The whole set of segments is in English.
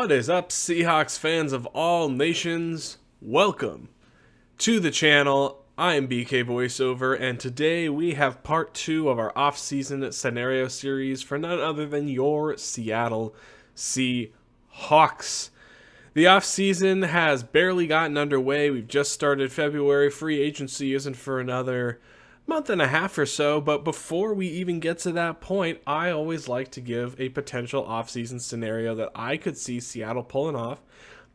What is up, Seahawks fans of all nations? Welcome to the channel. I am BK Voiceover, and today we have part 2 of our off-season scenario series for none other than your Seattle Seahawks. The off-season has barely gotten underway. We've just started February. Free agency isn't for another month and a half or so, but before we even get to that point, I always like to give a potential off-season scenario that I could see Seattle pulling off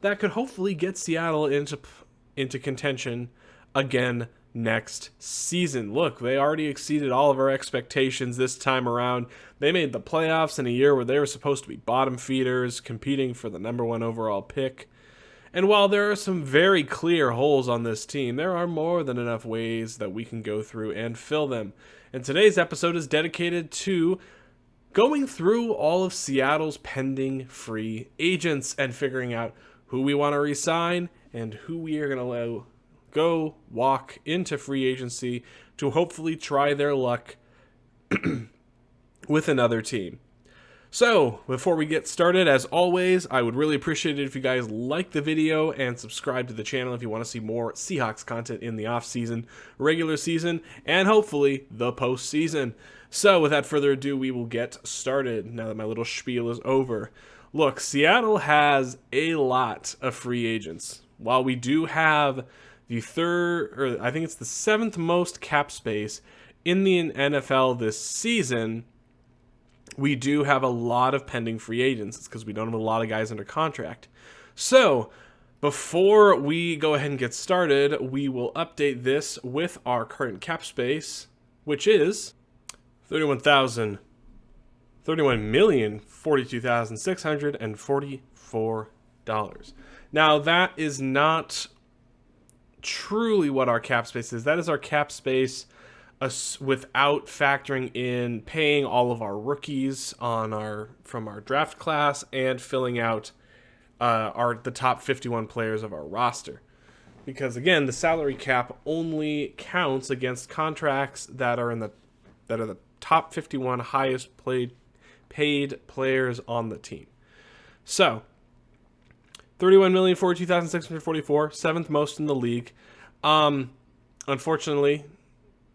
that could hopefully get Seattle into contention again next season. Look, they already exceeded all of our expectations this time around. They made the playoffs in a year where they were supposed to be bottom feeders, competing for the #1 overall pick. And while there are some very clear holes on this team, there are more than enough ways that we can go through and fill them. And today's episode is dedicated to going through all of Seattle's pending free agents and figuring out who we want to re-sign and who we are going to let go walk into free agency to hopefully try their luck with another team. So, before we get started, as always, I would really appreciate it if you guys like the video and subscribe to the channel if you want to see more Seahawks content in the off-season, regular season, and hopefully the postseason. So, without further ado, we will get started now that my little spiel is over. Look, Seattle has a lot of free agents. While we do have the seventh most cap space in the NFL this season, we do have a lot of pending free agents. It's because we don't have a lot of guys under contract. So, before we go ahead and get started, we will update this with our current cap space, which is $31,042,644. Now, that is not truly what our cap space is. That is our cap space without factoring in paying all of our rookies from our draft class and filling out the top 51 players of our roster. Because again, the salary cap only counts against contracts that are the top 51 highest paid players on the team. So, $31,042,644, seventh most in the league. Unfortunately,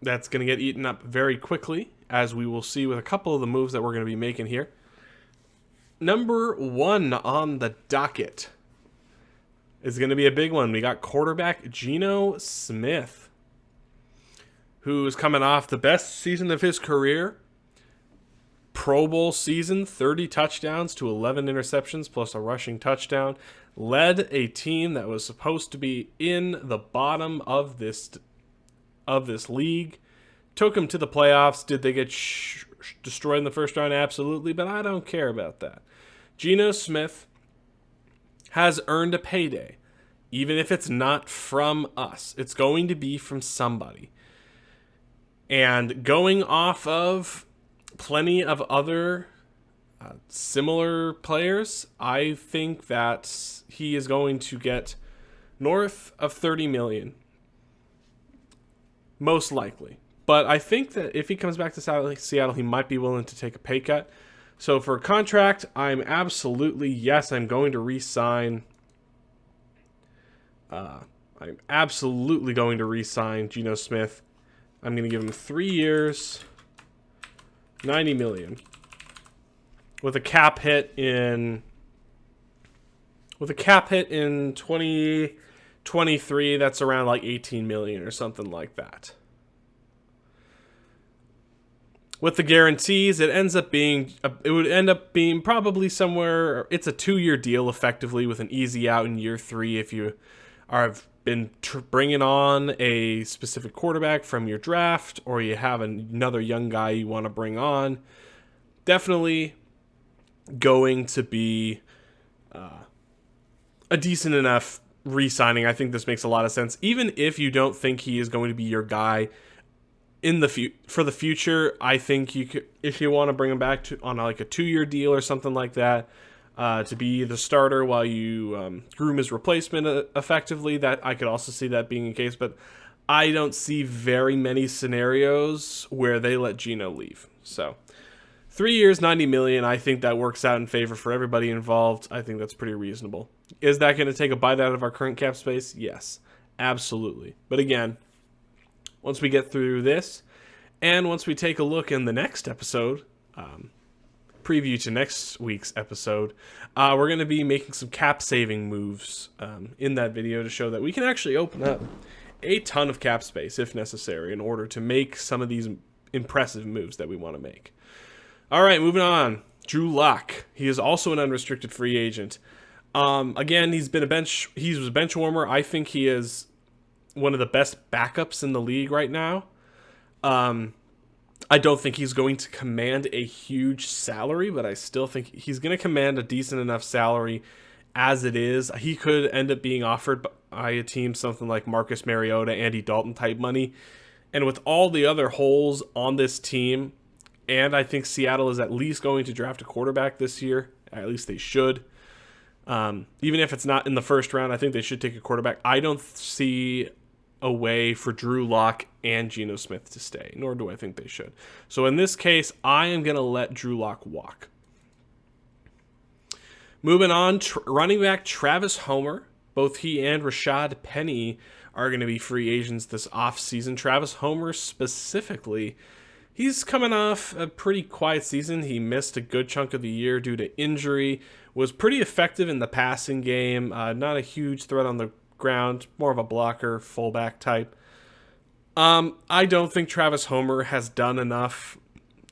that's going to get eaten up very quickly, as we will see with a couple of the moves that we're going to be making here. Number 1 on the docket is going to be a big one. We got quarterback Geno Smith, who's coming off the best season of his career. Pro Bowl season, 30 touchdowns to 11 interceptions plus a rushing touchdown. Led a team that was supposed to be in the bottom of this league. Took them to the playoffs. Did they get destroyed in the first round? Absolutely, but I don't care about that. Geno Smith has earned a payday. Even if it's not from us, it's going to be from somebody. And going off of plenty of other similar players, I think that he is going to get north of $30 million. Most likely. But I think that if he comes back to Seattle, he might be willing to take a pay cut. So for a contract, I'm going to re-sign. I'm absolutely going to re-sign Geno Smith. I'm going to give him 3 years, $90 million. With a cap hit in 2023, that's around like $18 million or something like that. With the guarantees, it would end up being probably somewhere. It's a 2-year deal effectively with an easy out in year 3 if you have been bringing on a specific quarterback from your draft or you have another young guy you want to bring on. Definitely going to be a decent enough re-signing. I think this makes a lot of sense. Even if you don't think he is going to be your guy for the future, I think you could, if you want to bring him back on like a 2-year deal or something like that, to be the starter while you groom his replacement effectively, that I could also see that being the case. But I don't see very many scenarios where they let Geno leave. So 3 years, $90 million. I think that works out in favor for everybody involved. I think that's pretty reasonable. Is that going to take a bite out of our current cap space? Yes, absolutely. But again, once we get through this, and once we take a look in the next episode, preview to next week's episode, we're going to be making some cap saving moves in that video to show that we can actually open up a ton of cap space if necessary in order to make some of these impressive moves that we want to make. All right, moving on. Drew Lock. He is also an unrestricted free agent. Again, he was a bench warmer. I think he is one of the best backups in the league right now. I don't think he's going to command a huge salary, but I still think he's going to command a decent enough salary as it is. He could end up being offered by a team something like Marcus Mariota, Andy Dalton type money. And with all the other holes on this team, and I think Seattle is at least going to draft a quarterback this year. At least they should. Even if it's not in the first round, I think they should take a quarterback. I don't see a way for Drew Lock and Geno Smith to stay, nor do I think they should. So in this case, I am going to let Drew Lock walk. Moving on, running back Travis Homer. Both he and Rashad Penny are going to be free agents this offseason. Travis Homer specifically, he's coming off a pretty quiet season. He missed a good chunk of the year due to injury. Was pretty effective in the passing game. Not a huge threat on the ground. More of a blocker, fullback type. I don't think Travis Homer has done enough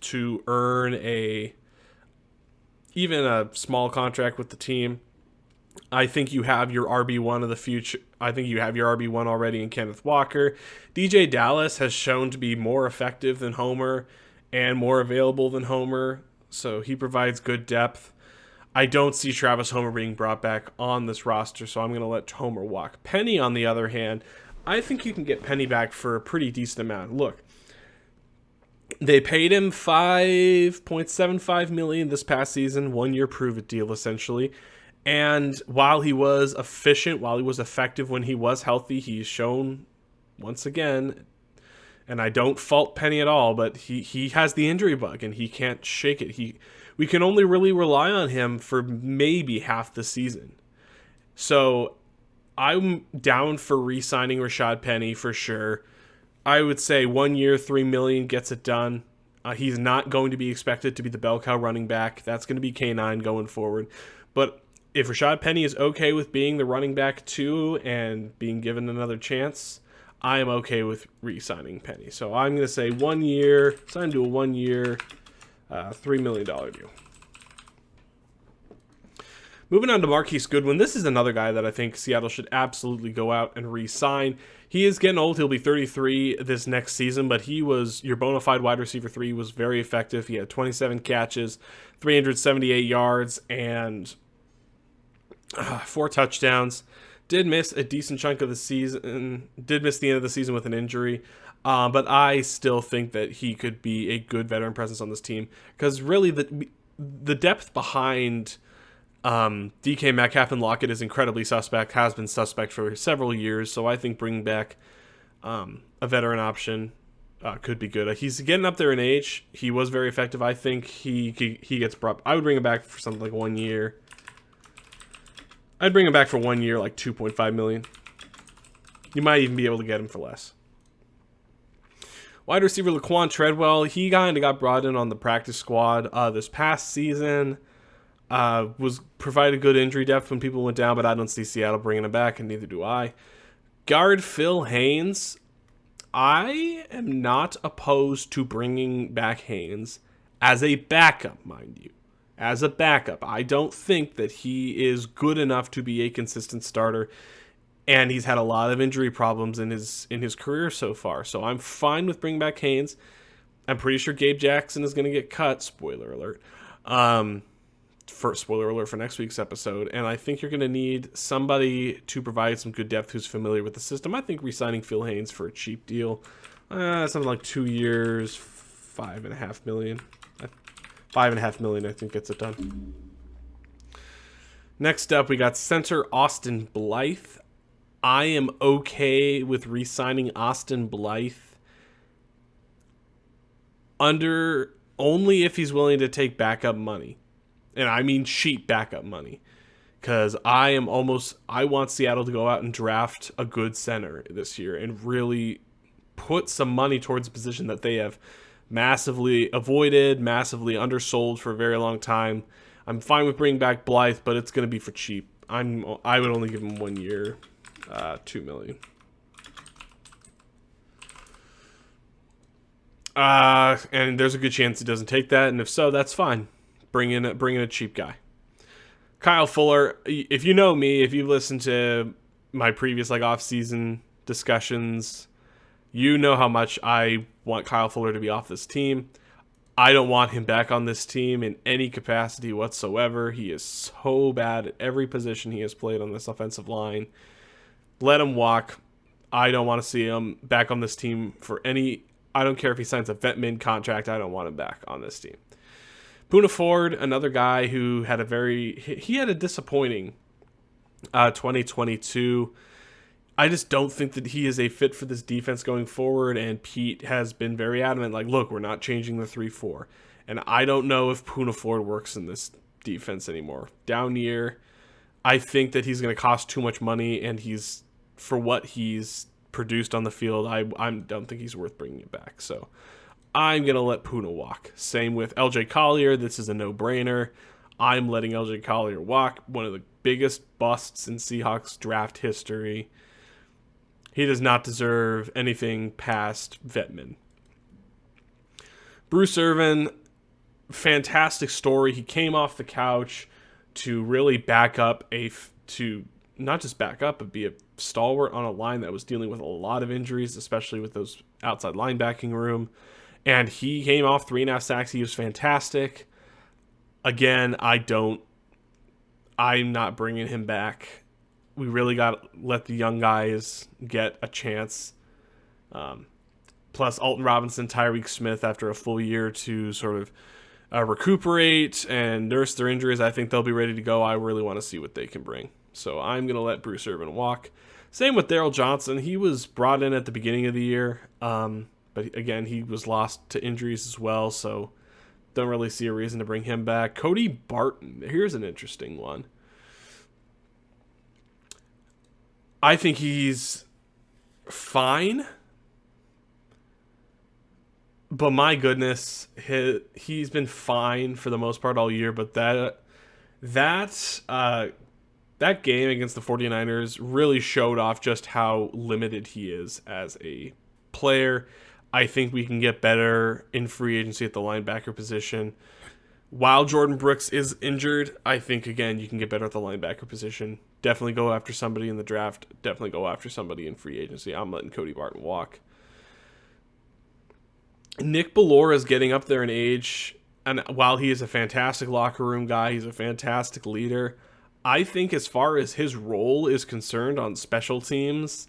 to earn even a small contract with the team. I think you have your RB1 of the future. I think you have your RB1 already in Kenneth Walker. DJ Dallas has shown to be more effective than Homer and more available than Homer, so he provides good depth. I don't see Travis Homer being brought back on this roster, so I'm going to let Homer walk. Penny, on the other hand, I think you can get Penny back for a pretty decent amount. Look, they paid him $5.75 million this past season, 1 year prove-it deal essentially. And while he was efficient, while he was effective when he was healthy, he's shown once again, and I don't fault Penny at all, but he has the injury bug and he can't shake it. We can only really rely on him for maybe half the season. So I'm down for re-signing Rashad Penny for sure. I would say 1 year, $3 million gets it done. He's not going to be expected to be the bell cow running back. That's going to be K9 going forward. But if Rashad Penny is okay with being the running back too and being given another chance, I am okay with re-signing Penny. So I'm going to say 1 year, sign to a 1 year, $3 million deal. Moving on to Marquise Goodwin. This is another guy that I think Seattle should absolutely go out and re-sign. He is getting old. He'll be 33 this next season, but he was your bona fide wide receiver 3. He was very effective. He had 27 catches, 378 yards, and 4 touchdowns. Did miss a decent chunk of the season. Did miss the end of the season with an injury. But I still think that he could be a good veteran presence on this team. Because really, the depth behind DK Metcalf and Lockett is incredibly suspect, has been suspect for several years, so I think bringing back a veteran option could be good. He's getting up there in age. He was very effective. I think he gets brought. I would bring him back for something like 1 year. I'd bring him back for 1 year, like $2.5 million. You might even be able to get him for less. Wide receiver Laquan Treadwell, he kind of got brought in on the practice squad this past season. Was provided good injury depth when people went down, but I don't see Seattle bringing him back, and neither do I. Guard Phil Haynes. I am not opposed to bringing back Haynes as a backup, mind you. As a backup. I don't think that he is good enough to be a consistent starter, and he's had a lot of injury problems in his career so far. So I'm fine with bringing back Haynes. I'm pretty sure Gabe Jackson is going to get cut. Spoiler alert. Spoiler alert for next week's episode. And I think you're going to need somebody to provide some good depth who's familiar with the system. I think re-signing Phil Haynes for a cheap deal, something like 2 years, $5.5 million. $5.5 million, I think, gets it done. Next up, we got center Austin Blythe. I am okay with re-signing Austin Blythe under only if he's willing to take backup money. And I mean cheap backup money. Because I want Seattle to go out and draft a good center this year and really put some money towards a position that they have massively avoided, massively undersold for a very long time. I'm fine with bringing back Blythe, but it's going to be for cheap. I would only give him 1 year, $2 million. And there's a good chance he doesn't take that, and if so, that's fine. Bring in a cheap guy. Kyle Fuller, if you know me, if you've listened to my previous off-season discussions, you know how much I want Kyle Fuller to be off this team. I don't want him back on this team in any capacity whatsoever. He is so bad at every position he has played on this offensive line. Let him walk. I don't want to see him back on this team for any... I don't care if he signs a vet min contract. I don't want him back on this team. Poona Ford, another guy who had a disappointing 2022. I just don't think that he is a fit for this defense going forward, and Pete has been very adamant, look, we're not changing the 3-4. And I don't know if Poona Ford works in this defense anymore. Down year, I think that he's going to cost too much money, and for what he's produced on the field, I don't think he's worth bringing it back. So I'm going to let Poona walk. Same with LJ Collier. This is a no-brainer. I'm letting LJ Collier walk. One of the biggest busts in Seahawks draft history. He does not deserve anything past Vetman. Bruce Irvin, fantastic story. He came off the couch to really back up not just back up, but be a stalwart on a line that was dealing with a lot of injuries, especially with those outside linebacking room. And he came off 3.5 sacks. He was fantastic. Again, I'm not bringing him back. We really got to let the young guys get a chance. Plus, Alton Robinson, Tyreek Smith, after a full year to sort of recuperate and nurse their injuries, I think they'll be ready to go. I really want to see what they can bring. So I'm going to let Bruce Irvin walk. Same with Daryl Johnson. He was brought in at the beginning of the year. But again, he was lost to injuries as well, so don't really see a reason to bring him back. Cody Barton, here's an interesting one. I think he's fine, but my goodness, he's been fine for the most part all year, but that game against the 49ers really showed off just how limited he is as a player. I think we can get better in free agency at the linebacker position. While Jordan Brooks is injured, I think, again, you can get better at the linebacker position. Definitely go after somebody in the draft. Definitely go after somebody in free agency. I'm letting Cody Barton walk. Nick Bellora is getting up there in age, and while he is a fantastic locker room guy, he's a fantastic leader. I think as far as his role is concerned on special teams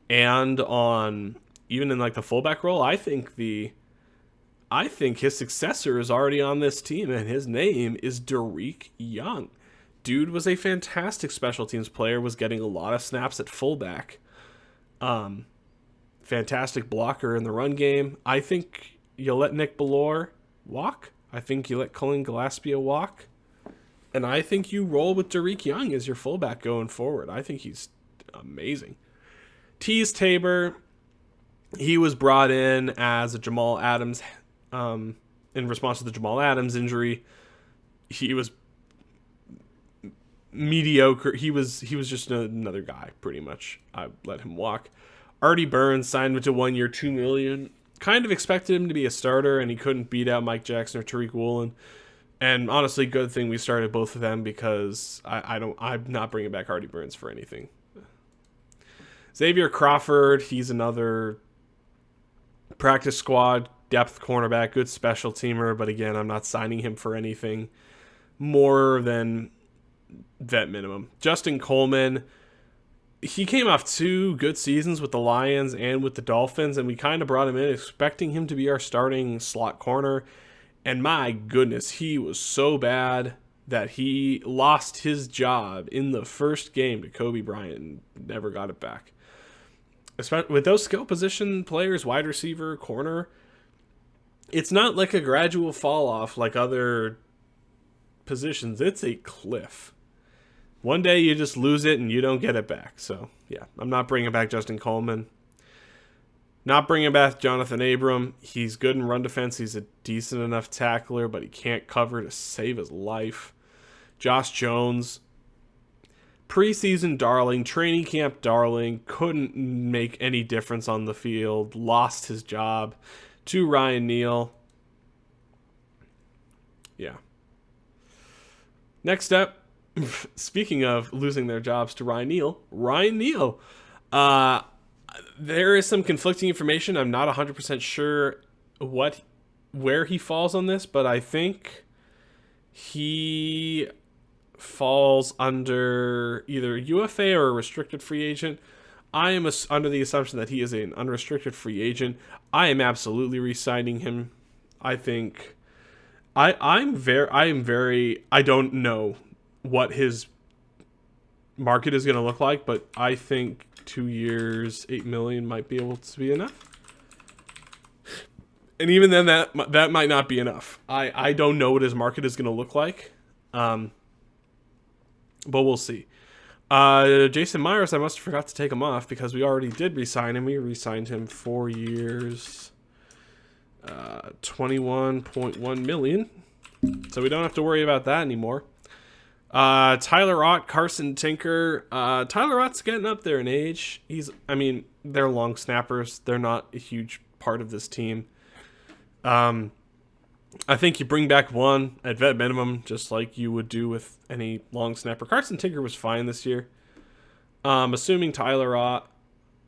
and on even in the fullback role, I think his successor is already on this team, and his name is Derek Young. Dude was a fantastic special teams player, was getting a lot of snaps at fullback. Fantastic blocker in the run game. I think you let Nick Bellora walk. I think you let Cullen Gillespie walk. And I think you roll with Derek Young as your fullback going forward. I think he's amazing. Tease Tabor, he was brought in as a Jamal Adams in response to the Jamal Adams injury. He was mediocre. He was just another guy, pretty much. I let him walk. Artie Burns signed to 1 year, $2 million. Kind of expected him to be a starter, and he couldn't beat out Mike Jackson or Tariq Woolen. And honestly, good thing we started both of them, because I'm not bringing back Artie Burns for anything. Xavier Crawford, he's another practice squad depth cornerback, good special teamer, but again, I'm not signing him for anything more than vet minimum. Justin Coleman, he came off 2 good seasons with the Lions and with the Dolphins, and we kind of brought him in expecting him to be our starting slot corner. And my goodness, he was so bad that he lost his job in the first game to Kobe Bryant and never got it back. Especially with those skill position players, wide receiver, corner, It's not like a gradual fall off like other positions. It's a cliff. One day you just lose it and you don't get it back. So, yeah, I'm not bringing back Justin Coleman. Not bringing back Jonathan Abram. He's good in run defense. He's a decent enough tackler, but he can't cover to save his life. Josh Jones, preseason darling, training camp darling, couldn't make any difference on the field, lost his job to Ryan Neal. Yeah. Next up, speaking of losing their jobs to Ryan Neal. There is some conflicting information. I'm not 100% sure where he falls on this, but I think he falls under either UFA or a restricted free agent. I am under the assumption that he is an unrestricted free agent. I am absolutely re-signing him. I think I don't know what his market is going to look like, but I think 2 years, $8 million might be able to be enough. And even then, that might not be enough. I don't know what his market is going to look like, but we'll see. Jason Myers, I must have forgot to take him off because we already did re-sign him. We re-signed him 4 years, $21.1 million. So we don't have to worry about that anymore. Tyler Ott, Carson Tinker. Tyler Ott's getting up there in age. They're long snappers. They're not a huge part of this team. I think you bring back one at vet minimum, just like you would do with any long snapper. Carson Tinker was fine this year. Assuming Tyler Ott,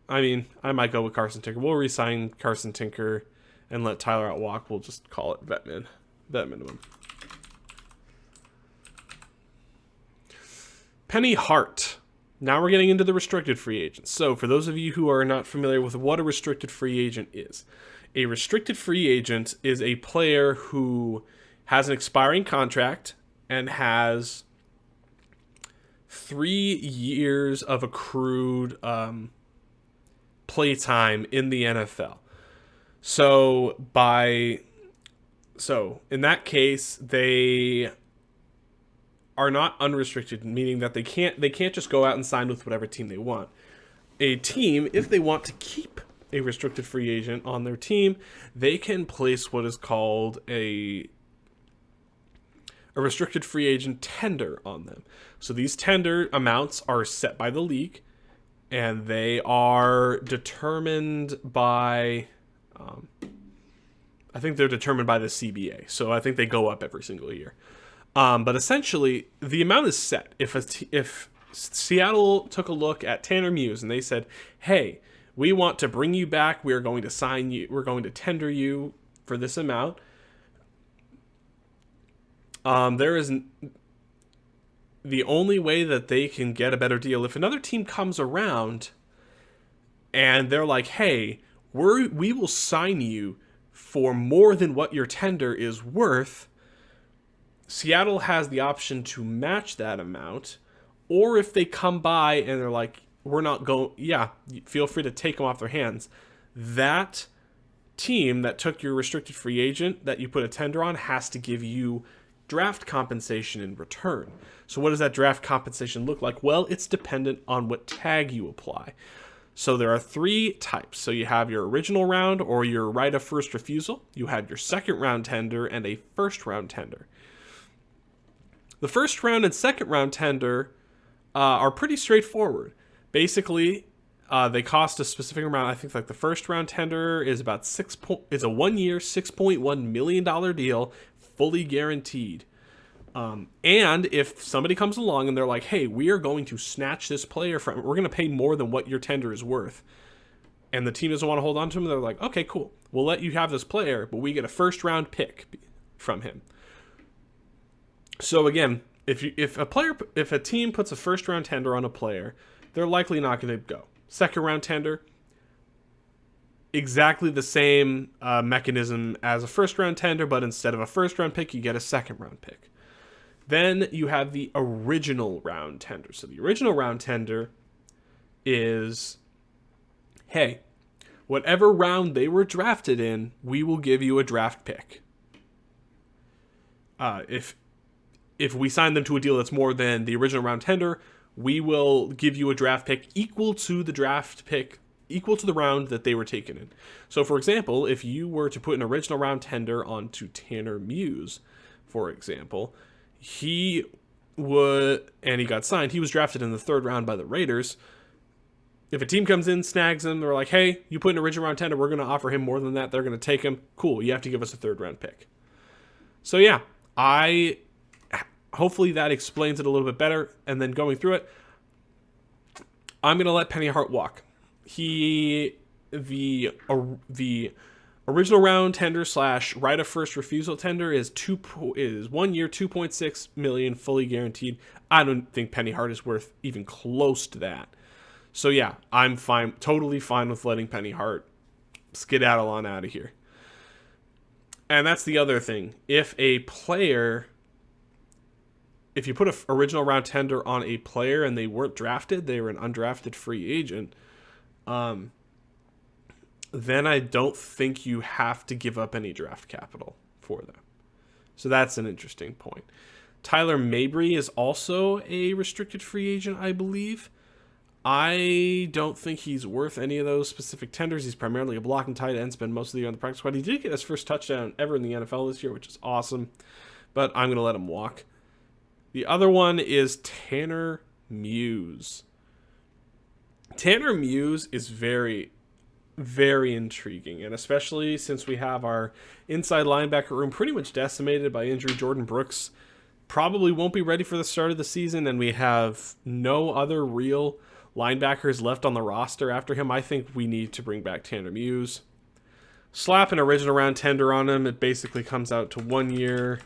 I might go with Carson Tinker. We'll re-sign Carson Tinker and let Tyler Ott walk. We'll just call it vet minimum. Penny Hart. Now we're getting into the restricted free agents. So for those of you who are not familiar with what a restricted free agent is, a restricted free agent is a player who has an expiring contract and has 3 years of accrued play time in the NFL. So in that case, they are not unrestricted, meaning that they can't just go out and sign with whatever team they want. A team, if they want to keep a restricted free agent on their team, they can place what is called a restricted free agent tender on them. So these tender amounts are set by the league, and they are determined by I think they're determined by the CBA. So I think they go up every single year. But essentially, the amount is set. If Seattle took a look at Tanner Muse and they said, hey, we want to bring you back. We are going to sign you. We're going to tender you for this amount. There is the only way that they can get a better deal. If another team comes around and they're like, hey, we will sign you for more than what your tender is worth, Seattle has the option to match that amount. Or if they come by and they're like, we're not going, feel free to take them off their hands. That team that took your restricted free agent that you put a tender on has to give you draft compensation in return. So what does that draft compensation look like? Well, it's dependent on what tag you apply. So there are 3 types. So you have your original round or your right of first refusal. You have your second round tender and a first round tender. The first round and second round tender are pretty straightforward. Basically, they cost a specific amount. I think like the first round tender is about is a 1 year, $6.1 million deal, fully guaranteed. And if somebody comes along and they're like, hey, we are going to snatch this player we're going to pay more than what your tender is worth, and the team doesn't want to hold on to him, they're like, okay, cool. We'll let you have this player, but we get a first round pick from him. So again, if a team puts a first round tender on a player, they're likely not going to go. Second round tender, exactly the same mechanism as a first round tender, but instead of a first round pick, you get a second round pick. Then you have the original round tender. So the original round tender is, hey, Whatever round they were drafted in, we will give you a draft pick. If we sign them to a deal that's more than the original round tender, we will give you a draft pick equal to the round that they were taken in. So, for example, if you were to put an original round tender onto Tanner Muse, for example, he got signed. He was drafted in the 3rd round by the Raiders. If a team comes in, snags him, they're like, hey, you put an original round tender, we're going to offer him more than that. They're going to take him. Cool, you have to give us a 3rd round pick. So, yeah, hopefully that explains it a little bit better. And then going through it, I'm going to let Penny Hart walk. The original round tender / right of first refusal tender is 1 year, $2.6 million, fully guaranteed. I don't think Penny Hart is worth even close to that. So yeah, I'm fine, totally fine with letting Penny Hart skedaddle on out of here. And that's the other thing. If you put an original round tender on a player and they weren't drafted, they were an undrafted free agent, then I don't think you have to give up any draft capital for them. So that's an interesting point. Tyler Mabry is also a restricted free agent, I believe. I don't think he's worth any of those specific tenders. He's primarily a blocking tight end, spent most of the year on the practice squad. He did get his first touchdown ever in the NFL this year, which is awesome, but I'm going to let him walk. The other one is Tanner Muse. Tanner Muse is very, very intriguing, and especially since we have our inside linebacker room pretty much decimated by injury. Jordan Brooks probably won't be ready for the start of the season, and we have no other real linebackers left on the roster after him. I think we need to bring back Tanner Muse. Slap an original round tender on him. It basically comes out to 1 year,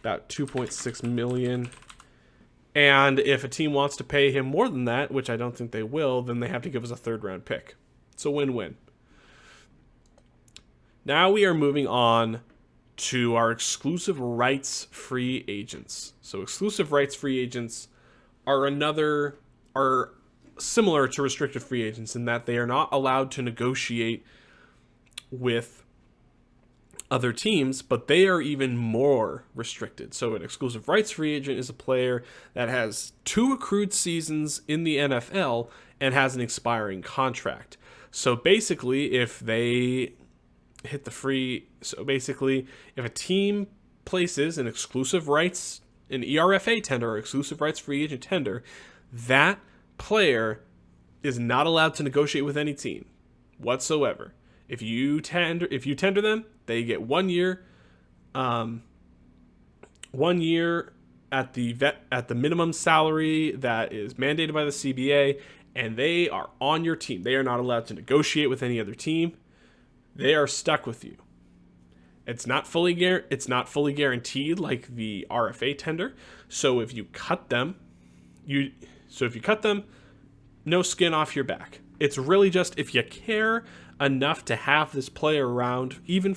about $2.6 million. And if a team wants to pay him more than that, which I don't think they will, then they have to give us a 3rd round pick. It's a win-win. Now we are moving on to our exclusive rights free agents. So exclusive rights free agents are similar to restricted free agents in that they are not allowed to negotiate with other teams, but they are even more restricted. So an exclusive rights free agent is a player that has 2 accrued seasons in the NFL and has an expiring contract. So basically, if a team places an exclusive rights, an ERFA tender or exclusive rights free agent tender, that player is not allowed to negotiate with any team whatsoever. If you tender them, they get 1 year, 1 year at the minimum salary that is mandated by the CBA, and they are on your team. They are not allowed to negotiate with any other team. They are stuck with you. It's not fully guaranteed like the RFA tender. So if you cut them, no skin off your back. It's really just if you care enough to have this player around, even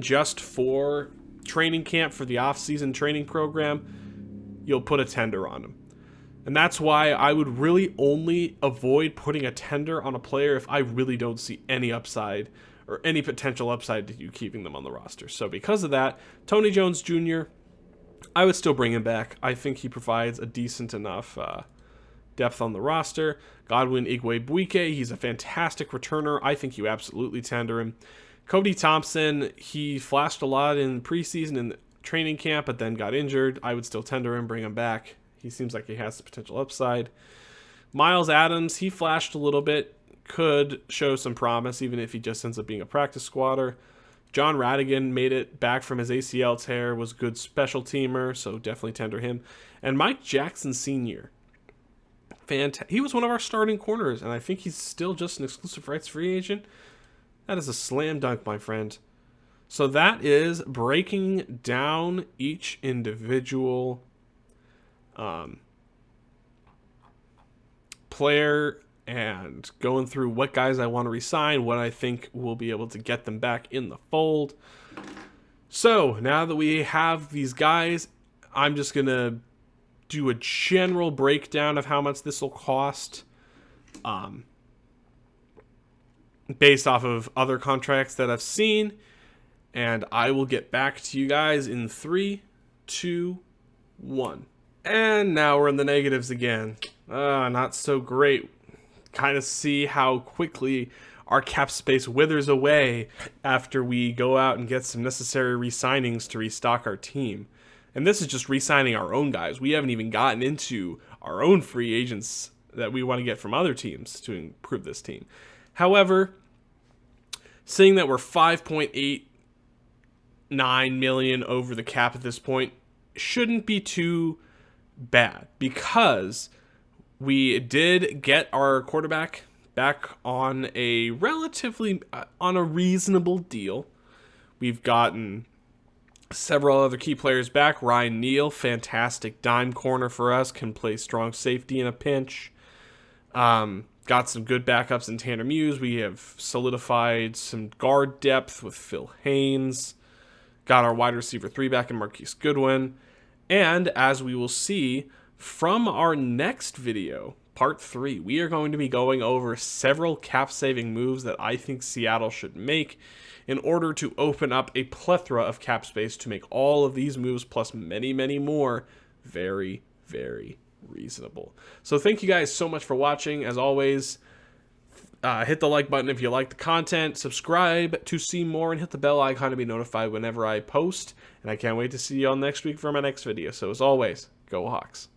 just for training camp, for the off-season training program, you'll put a tender on him. And that's why I would really only avoid putting a tender on a player if I really don't see any upside or any potential upside to you keeping them on the roster. So because of that, Tony Jones Jr., I would still bring him back. I think he provides a decent enough depth on the roster. Godwin Igwebuike, he's a fantastic returner. I think you absolutely tender him. Cody Thompson, he flashed a lot in preseason and training camp, but then got injured. I would still tender him, bring him back. He seems like he has the potential upside. Miles Adams, he flashed a little bit, could show some promise, even if he just ends up being a practice squatter. John Radigan made it back from his ACL tear, was a good special teamer, so definitely tender him. And Mike Jackson Sr., he was one of our starting corners, and I think he's still just an exclusive rights free agent. That is a slam dunk, my friend. So that is breaking down each individual player and going through what guys I want to re-sign, what I think will be able to get them back in the fold. So now that we have these guys, I'm just going to do a general breakdown of how much this will cost. based off of other contracts that I've seen. And I will get back to you guys in 3, 2, 1. And now we're in the negatives again. Not so great. Kind of see how quickly our cap space withers away after we go out and get some necessary re-signings to restock our team. And this is just re-signing our own guys. We haven't even gotten into our own free agents that we want to get from other teams to improve this team. However, seeing that we're 5.89 million over the cap at this point shouldn't be too bad, because we did get our quarterback back on a reasonable deal. We've gotten several other key players back. Ryan Neal, fantastic dime corner for us, can play strong safety in a pinch. Got some good backups in Tanner Muse. We have solidified some guard depth with Phil Haynes. Got our wide receiver 3 back in Marquise Goodwin. And as we will see from our next video, part 3, we are going to be going over several cap-saving moves that I think Seattle should make in order to open up a plethora of cap space to make all of these moves, plus many, many more, very, very reasonable. So thank you guys so much for watching. As always, hit the like button if you like the content, subscribe to see more, and hit the bell icon to be notified whenever I post. And I can't wait to see you all next week for my next video. So as always, go Hawks.